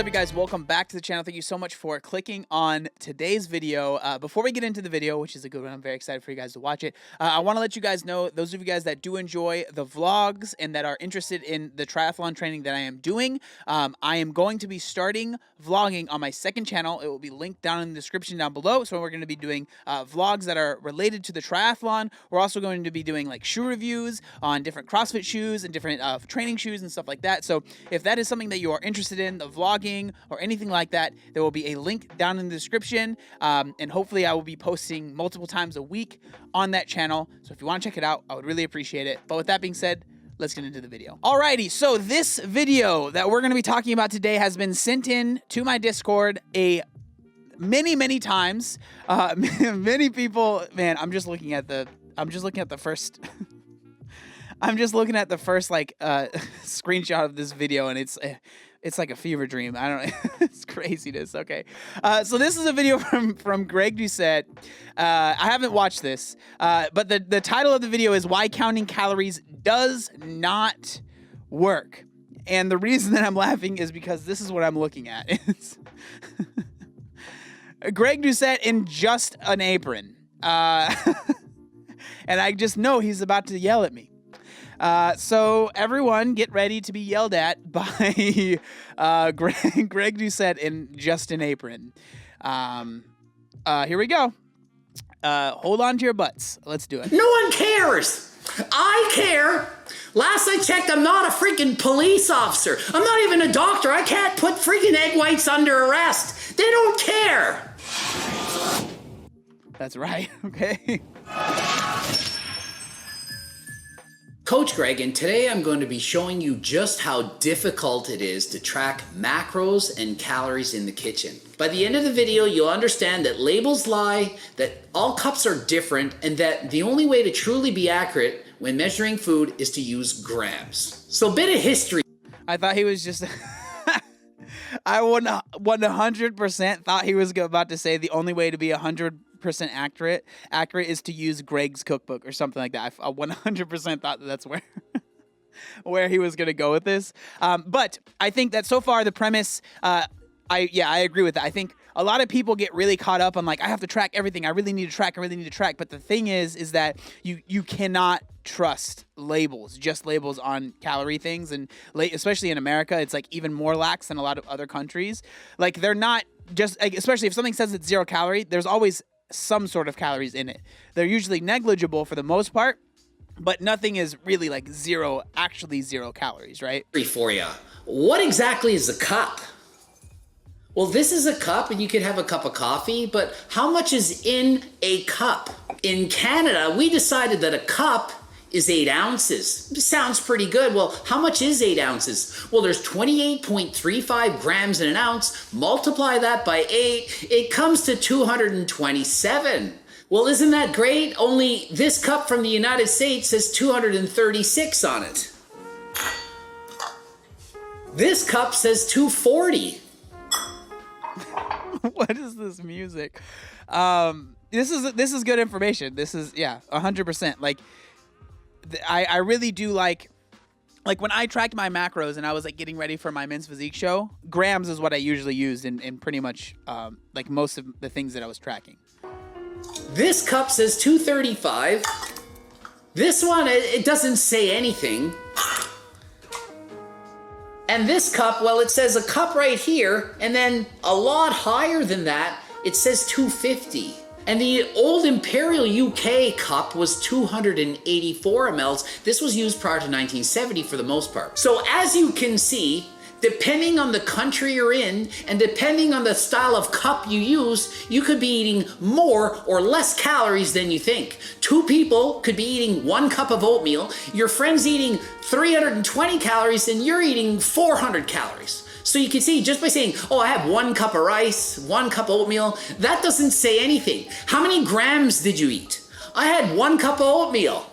up, you guys? Welcome back to the channel. Thank you so much for clicking on today's video. Before we get into the video, which is a good one, I'm very excited for you guys to watch it. I want to let you guys know, those of you guys that do enjoy the vlogs and that are interested in the triathlon training that I am doing, I am going to be starting vlogging on my second channel. It will be linked down in the description down below. So we're going to be doing vlogs that are related to the triathlon. We're also going to be doing like shoe reviews on different CrossFit shoes and different training shoes and stuff like that. So if that is something that you are interested in, the vlogging or anything like that, there will be a link down in the description, and hopefully I will be posting multiple times a week on that channel. So if you want to check it out, I would really appreciate it. But with that being said, let's get into the video. Alrighty, so this video that we're going to be talking about today has been sent in to my Discord many times. Many people, man, I'm just looking at the first like screenshot of this video, and it's like a fever dream. I don't know. It's craziness. Okay. So this is a video from Greg Doucette. I haven't watched this, but the title of the video is "Why Counting Calories Does Not Work." And the reason that I'm laughing is because this is what I'm looking at. It's Greg Doucette in just an apron. And I just know he's about to yell at me. So everyone get ready to be yelled at by Greg Doucette in just an apron. Here we go. Hold on to your butts. Let's do it. No one cares. I care. Last I checked, I'm not a freaking police officer. I'm not even a doctor. I can't put freaking egg whites under arrest. They don't care. That's right. Okay. Coach Greg, and today I'm going to be showing you just how difficult it is to track macros and calories in the kitchen. By the end of the video, you'll understand that labels lie, that all cups are different, and that the only way to truly be accurate when measuring food is to use grams. So a bit of history. I thought he was just... I 100% thought he was about to say the only way to be 100% accurate is to use Greg's cookbook or something like that. I 100% thought that's where where he was going to go with this. But I think that so far the premise, I agree with that. I think a lot of people get really caught up on like, I have to track everything. I really need to track. But the thing is that you cannot trust labels, just labels on calorie things. And especially in America, it's like even more lax than a lot of other countries. Like they're not just, like, especially if something says it's 0 calorie, there's always some sort of calories in it. They're usually negligible for the most part, but nothing is really like actually zero calories, right? For you. What exactly is a cup? Well, this is a cup, and you could have a cup of coffee, but how much is in a cup? In Canada, we decided that a cup is 8 ounces. Sounds pretty good. Well, how much is 8 ounces? Well, there's 28.35 grams in an ounce. Multiply that by 8, it comes to 227. Well, isn't that great? Only this cup from the United States says 236 on it. This cup says 240. What is this music? This is good information. This is 100%. Like I really do like when I tracked my macros and I was like getting ready for my men's physique show, grams is what I usually used in pretty much like most of the things that I was tracking. This cup says 235. This one, it doesn't say anything. And this cup, well, it says a cup right here, and then a lot higher than that, it says 250. And the old Imperial UK cup was 284 mLs. This was used prior to 1970 for the most part. So as you can see, depending on the country you're in and depending on the style of cup you use, you could be eating more or less calories than you think. 2 people could be eating 1 cup of oatmeal, your friend's eating 320 calories, and you're eating 400 calories. So you can see just by saying, oh, I have 1 cup of rice, 1 cup of oatmeal, that doesn't say anything. How many grams did you eat? I had 1 cup of oatmeal.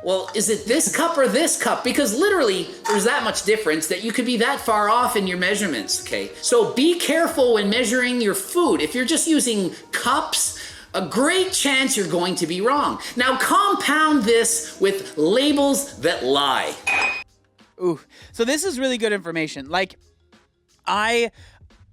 Well, is it this cup or this cup? Because literally, there's that much difference that you could be that far off in your measurements, okay? So be careful when measuring your food. If you're just using cups, a great chance you're going to be wrong. Now compound this with labels that lie. Ooh, so this is really good information. Like, I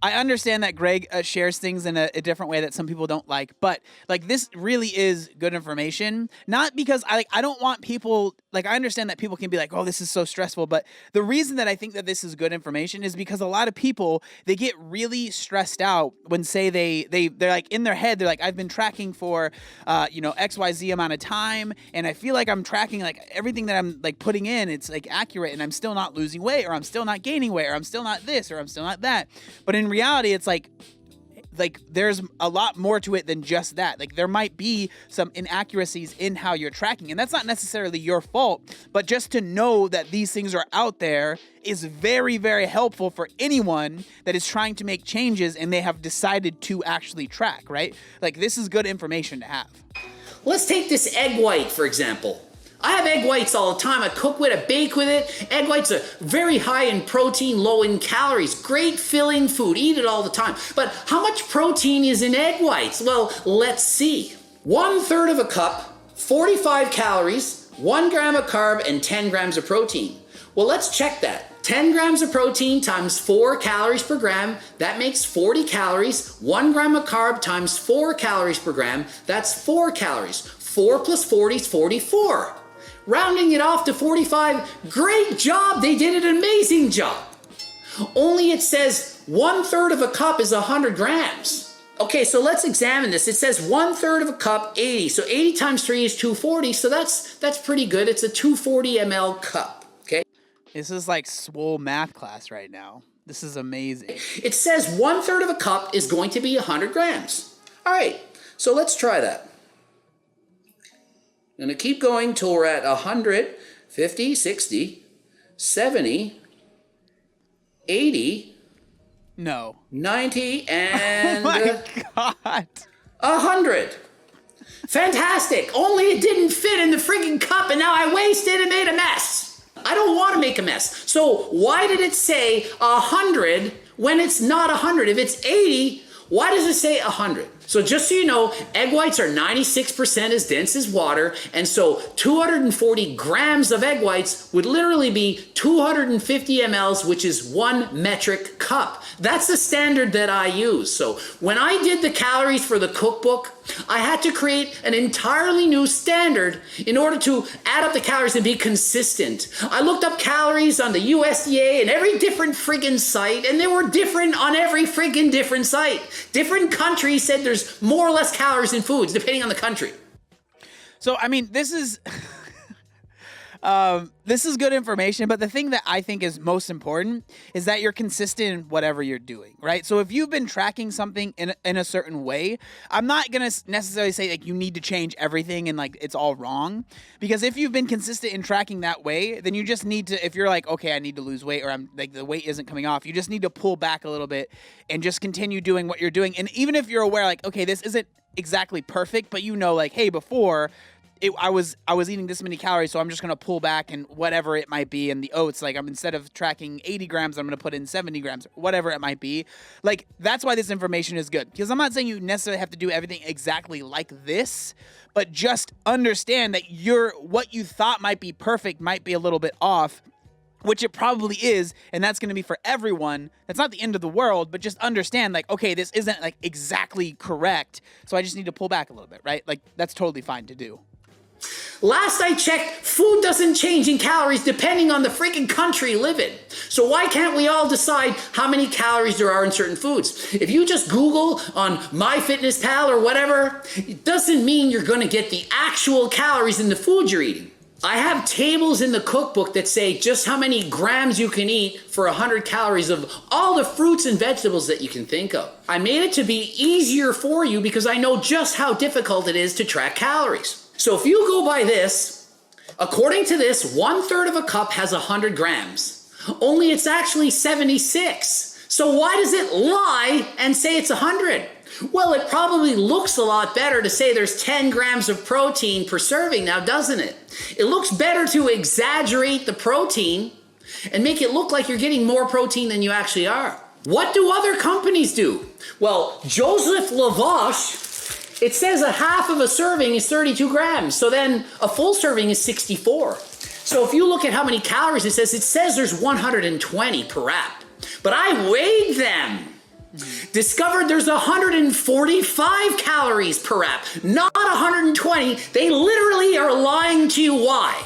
understand that Greg shares things in a different way that some people don't like, but like this really is good information. Not because I don't want people, like, I understand that people can be like, oh, this is so stressful, but the reason that I think that this is good information is because a lot of people, they get really stressed out when say they're like in their head, they're like, I've been tracking for XYZ amount of time, and I feel like I'm tracking like everything that I'm like putting in, it's like accurate, and I'm still not losing weight, or I'm still not gaining weight, or I'm still not this, or I'm still not that. But in reality, it's like there's a lot more to it than just that. Like there might be some inaccuracies in how you're tracking, and that's not necessarily your fault, but just to know that these things are out there is very, very helpful for anyone that is trying to make changes and they have decided to actually track, right? Like this is good information to have. Let's take this egg white, for example. I have egg whites all the time. I cook with it, I bake with it. Egg whites are very high in protein, low in calories. Great filling food. Eat it all the time. But how much protein is in egg whites? Well, let's see. 1/3 of a cup, 45 calories, 1 gram of carb, and 10 grams of protein. Well, let's check that. 10 grams of protein times 4 calories per gram, that makes 40 calories. 1 gram of carb times 4 calories per gram, that's 4 calories. 4 plus 40 is 44. Rounding it off to 45, great job, they did an amazing job. Only it says 1/3 of a cup is 100 grams. Okay, so let's examine this. It says 1/3 of a cup, 80. So 80 times 3 is 240, so that's pretty good. It's a 240 ml cup, okay? This is like swole math class right now. This is amazing. It says 1/3 of a cup is going to be 100 grams. All right, so let's try that. I'm going to keep going till we're at 100, 50, 60, 70, 80, no, 90, and oh my God, 100. Fantastic. Only it didn't fit in the friggin' cup, and now I wasted and made a mess. I don't want to make a mess. So why did it say 100 when it's not 100? If it's 80, why does it say 100? So just so you know, egg whites are 96% as dense as water, and so 240 grams of egg whites would literally be 250 mLs, which is 1 metric cup. That's the standard that I use. So when I did the calories for the cookbook, I had to create an entirely new standard in order to add up the calories and be consistent. I looked up calories on the USDA and every different friggin' site, and they were different on every friggin' different site. Different countries said there's more or less calories in foods, depending on the country. So, I mean, this is this is good information, but the thing that I think is most important is that you're consistent in whatever you're doing, right? So if you've been tracking something in a certain way, I'm not going to necessarily say like you need to change everything and like it's all wrong, because if you've been consistent in tracking that way, then you just need to, if you're like, okay, I need to lose weight, or I'm like the weight isn't coming off, you just need to pull back a little bit and just continue doing what you're doing. And even if you're aware like, okay, this isn't exactly perfect, but you know, like, hey, before I was eating this many calories, so I'm just going to pull back and whatever it might be. And the oats, like instead of tracking 80 grams, I'm going to put in 70 grams, whatever it might be. Like, that's why this information is good. Because I'm not saying you necessarily have to do everything exactly like this, but just understand that what you thought might be perfect might be a little bit off, which it probably is, and that's going to be for everyone. That's not the end of the world, but just understand, like, okay, this isn't like exactly correct, so I just need to pull back a little bit, right? Like, that's totally fine to do. Last I checked, food doesn't change in calories depending on the freaking country you live in. So why can't we all decide how many calories there are in certain foods? If you just Google on MyFitnessPal or whatever, it doesn't mean you're going to get the actual calories in the food you're eating. I have tables in the cookbook that say just how many grams you can eat for 100 calories of all the fruits and vegetables that you can think of. I made it to be easier for you because I know just how difficult it is to track calories. So if you go by this, according to this, 1/3 of a cup has 100 grams. Only it's actually 76. So why does it lie and say it's 100? Well, it probably looks a lot better to say there's 10 grams of protein per serving now, doesn't it? It looks better to exaggerate the protein and make it look like you're getting more protein than you actually are. What do other companies do? Well, Joseph Lavache, it says a half of a serving is 32 grams. So then a full serving is 64. So if you look at how many calories it says there's 120 per wrap. But I weighed them. Discovered there's 145 calories per wrap, not 120. They literally are lying to you. Why?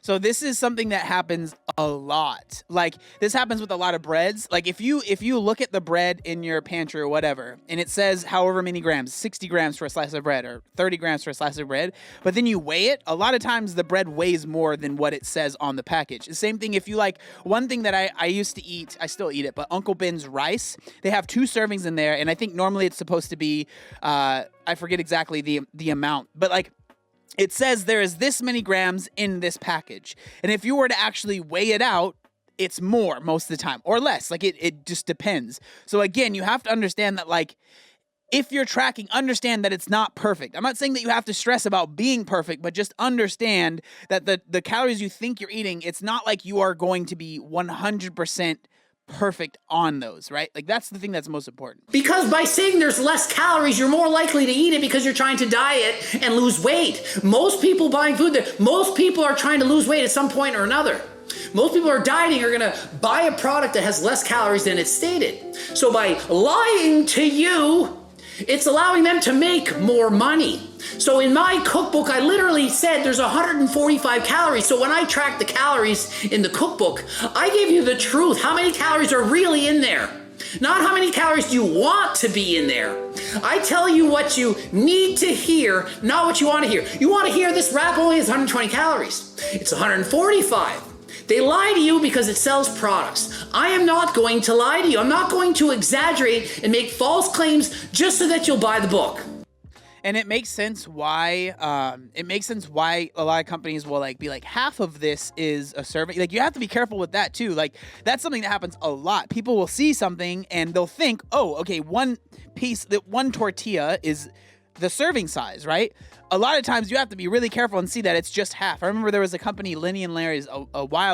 So this is something that happens a lot. Like, this happens with a lot of breads. Like, if you look at the bread in your pantry or whatever, and it says however many grams, 60 grams for a slice of bread or 30 grams for a slice of bread, but then you weigh it, a lot of times the bread weighs more than what it says on the package. The same thing if you like, one thing that I used to eat, I still eat it, but Uncle Ben's rice, they have 2 servings in there, and I think normally it's supposed to be, I forget exactly the amount, but like, it says there is this many grams in this package. And if you were to actually weigh it out, it's more most of the time or less. Like it just depends. So again, you have to understand that, like, if you're tracking, understand that it's not perfect. I'm not saying that you have to stress about being perfect, but just understand that the calories you think you're eating, it's not like you are going to be 100% perfect on those, right? Like, that's the thing that's most important. Because by saying there's less calories, you're more likely to eat it because you're trying to diet and lose weight. Most people buying food, most people are trying to lose weight at some point or another. Most people are dieting are going to buy a product that has less calories than it's stated. So by lying to you, it's allowing them to make more money. So in my cookbook, I literally said there's 145 calories. So when I tracked the calories in the cookbook, I gave you the truth. How many calories are really in there? Not how many calories do you want to be in there. I tell you what you need to hear, not what you want to hear. You want to hear this wrap only has 120 calories. It's 145. They lie to you because it sells products. I am not going to lie to you. I'm not going to exaggerate and make false claims just so that you'll buy the book. And it makes sense why a lot of companies will be like, half of this is a serving. Like, you have to be careful with that too. Like, that's something that happens a lot. People will see something and they'll think, oh, okay, one tortilla is the serving size, right? A lot of times you have to be really careful and see that it's just half. I remember there was a company, Lenny and Larry's,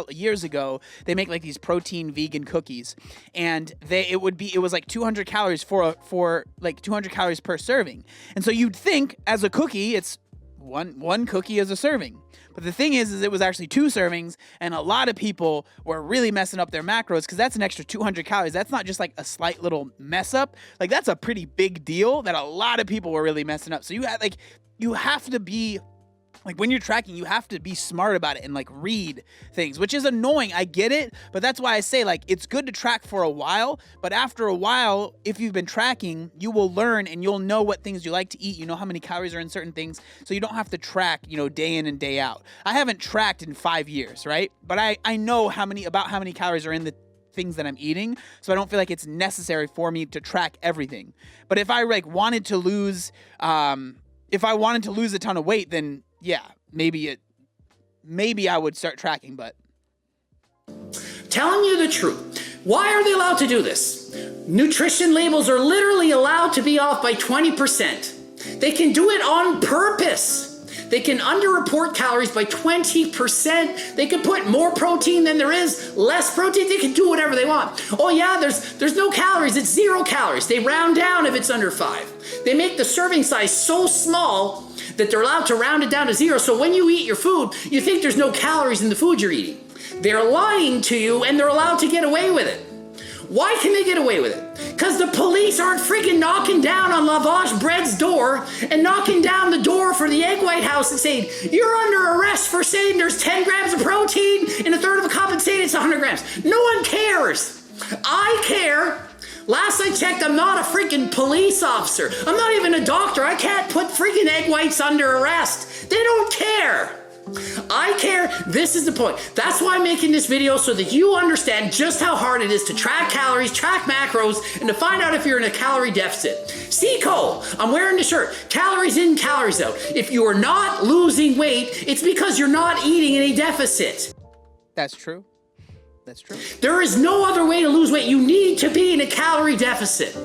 years ago. They make like these protein vegan cookies, and it was like 200 calories for like 200 calories per serving. And so you'd think as a cookie, it's one cookie is a serving. But the thing is it was actually 2 servings, and a lot of people were really messing up their macros because that's an extra 200 calories. That's not just like a slight little mess up. Like, that's a pretty big deal that a lot of people were really messing up. So you have to be, like, when you're tracking, you have to be smart about it and like read things, which is annoying. I get it, but that's why I say, like, it's good to track for a while, but after a while, if you've been tracking, you will learn and you'll know what things you like to eat. You know how many calories are in certain things, so you don't have to track, day in and day out. I haven't tracked in 5 years, right? But I know how many calories are in the things that I'm eating, so I don't feel like it's necessary for me to track everything. But if I wanted to lose a ton of weight, then yeah, maybe I would start tracking, but. Telling you the truth. Why are they allowed to do this? Nutrition labels are literally allowed to be off by 20%. They can do it on purpose. They can underreport calories by 20%. They can put more protein than there is, less protein. They can do whatever they want. Oh yeah, there's no calories. It's 0 calories. They round down if it's under 5. They make the serving size so small that they're allowed to round it down to 0. So when you eat your food, you think there's no calories in the food you're eating. They're lying to you, and they're allowed to get away with it. Why can they get away with it? Because the police aren't freaking knocking down on Lavash Bread's door and knocking down the door for the Egg White House and saying, you're under arrest for saying there's 10 grams of protein in a third of a cup and saying it's 100 grams. No one cares. I care. Last I checked, I'm not a freaking police officer. I'm not even a doctor. I can't put freaking egg whites under arrest. They don't care. I care. This is the point. That's why I'm making this video, so that you understand just how hard it is to track calories, track macros, and to find out if you're in a calorie deficit. Seco, I'm wearing the shirt. Calories in, calories out. If you are not losing weight, it's because you're not eating in a deficit. That's true. That's true. There is no other way to lose weight. You need to be in a calorie deficit.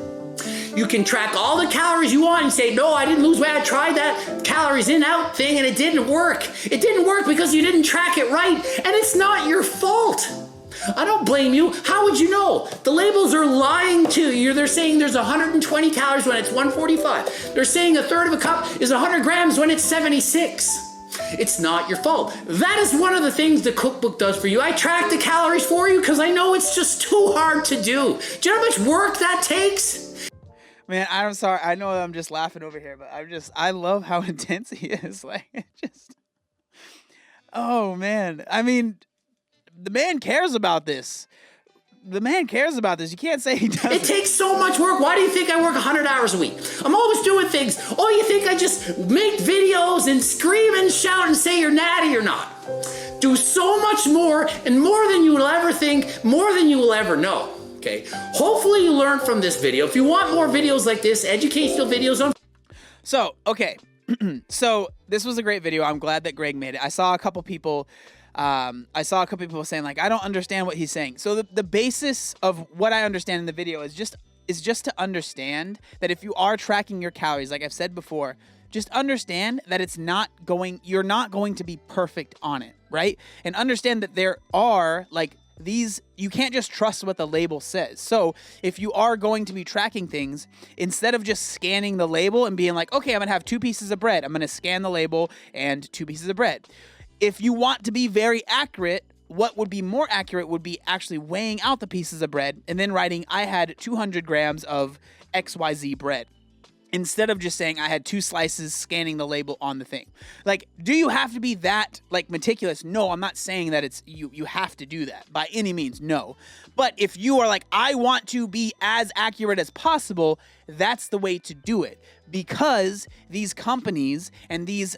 You can track all the calories you want and say, no, I didn't lose weight. I tried that calories in out thing and it didn't work. It didn't work because you didn't track it right, and it's not your fault. I don't blame you. How would you know? The labels are lying to you. They're saying there's 120 calories when it's 145. They're saying a third of a cup is 100 grams when it's 76. it's not your fault. That is one of the things the cookbook does for you. I track the calories for you because I know it's just too hard to do. Do you know how much work that takes? Man, I'm sorry. I know I'm just laughing over here, but I love how intense he is. Like, it just, oh man. I mean, the man cares about this. The man cares about this. You can't say he doesn't. It takes so much work. Why do you think I work 100 hours a week? I'm always doing things. Oh, you think I just make videos and scream and shout and say you're natty or not? Do so much more, and more than you will ever think, more than you will ever know. Okay? Hopefully you learned from this video. If you want more videos like this, educational videos on... So, okay. So, this was a great video. I'm glad that Greg made it. I saw a couple people saying, like, I don't understand what he's saying. So the basis of what I understand in the video is just to understand that if you are tracking your calories, like I've said before, just understand that you're not going to be perfect on it, right? And understand that there are, like, you can't just trust what the label says. So if you are going to be tracking things, instead of just scanning the label and being like, okay, I'm gonna have 2 pieces of bread, I'm gonna scan the label and 2 pieces of bread. If you want to be very accurate, what would be more accurate would be actually weighing out the pieces of bread and then writing, I had 200 grams of XYZ bread. Instead of just saying I had 2 slices, scanning the label on the thing. Like, do you have to be that, like, meticulous? No, I'm not saying that it's you have to do that by any means, no. But if you are like, I want to be as accurate as possible, that's the way to do it. Because these companies and these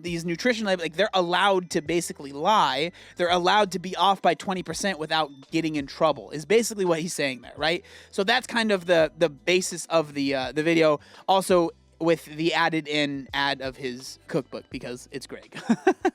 nutrition labels, like, they're allowed to basically lie. They're allowed to be off by 20% without getting in trouble, is basically what he's saying there, right? So that's kind of the basis of the video. Also, with the added in ad of his cookbook, because it's Greg.